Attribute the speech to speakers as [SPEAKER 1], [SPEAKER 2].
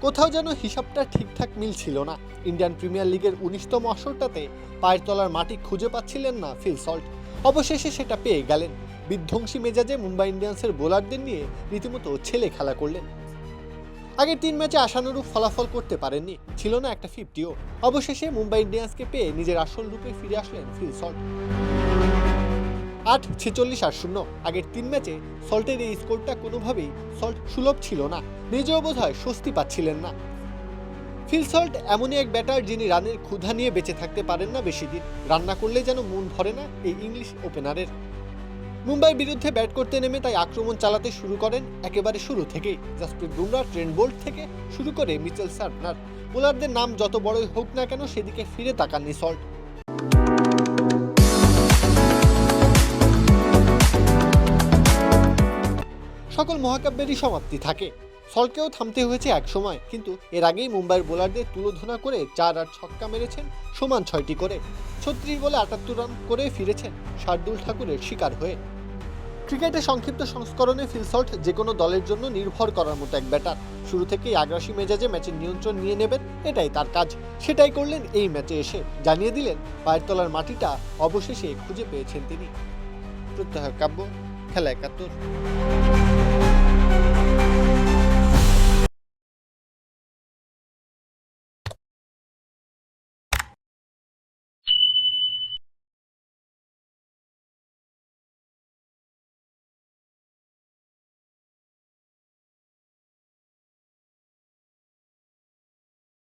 [SPEAKER 1] কোথাও যেন হিসাবটা ঠিকঠাক মিলছিল না। ইন্ডিয়ান প্রিমিয়ার লিগের 19তম আসরটাতে পায়ের তলার মাটি খুঁজে পাচ্ছিলেন না ফিল সল্ট। অবশেষে সেটা পেয়ে গেলেন। বিধ্বংসী মেজাজে মুম্বাই ইন্ডিয়ান্সের বোলারদের নিয়ে রীতিমতো ছেলে খেলা করলেন। আগের 3 ম্যাচে আশানুরূপ ফলাফল করতে পারেননি, ছিল না একটা 50ও। অবশেষে মুম্বাই ইন্ডিয়ান্সকে পেয়ে নিজের আসল রূপে ফিরে আসলেন ফিল সল্ট। 8-46-8-0। আগের 3 ম্যাচে সল্টের এই স্কোরটা কোনোভাবেই সল্ট সুলভ ছিল না, নিজেও বোধহয় স্বস্তি পাচ্ছিলেন না। ফিল সল্ট এমনই এক ব্যাটার যিনি রানের ক্ষুধা নিয়ে বেঁচে থাকতে পারেন না বেশি দিন। রান্না করলে যেন মন ভরে না এই ইংলিশ ওপেনারের। মুম্বাইয়ের বিরুদ্ধে ব্যাট করতে নেমে তাই আক্রমণ চালাতে শুরু করেন একেবারে শুরু থেকেই। জাসপ্রীত বুমরা, ট্রেন্ট বোল্ট থেকে শুরু করে মিচেল সান্টনার, বোলারদের নাম যত বড়ই হোক না কেন সেদিকে ফিরে তাকাননি সল্ট। সকল মহাকাব্যেরই সমাপ্তি থাকে, সল্টকেও থামতে হয়েছে এক সময়। কিন্তু এর আগেই মুম্বাইয়ের বোলারদের তুলোধনা করে 4 আর ছক্কা মেরেছেন সমান 6টি করে। 36 বলে 78 রান করে ফিরেছেন শার্দুল ঠাকুরের শিকার হয়ে। ক্রিকেটের সংক্ষিপ্ত সংস্করণে ফিল সল্ট যে কোনো দলের জন্য নির্ভর করার মতো এক ব্যাটার। শুরু থেকেই আগ্রাসী মেজাজে ম্যাচের নিয়ন্ত্রণ নিয়ে নেবেন, এটাই তার কাজ। সেটাই করলেন এই ম্যাচে এসে, জানিয়ে দিলেন পায়ের তলার মাটিটা অবশেষে খুঁজে পেয়েছেন তিনি। প্রত্যহ কাব্য, খেলা 71।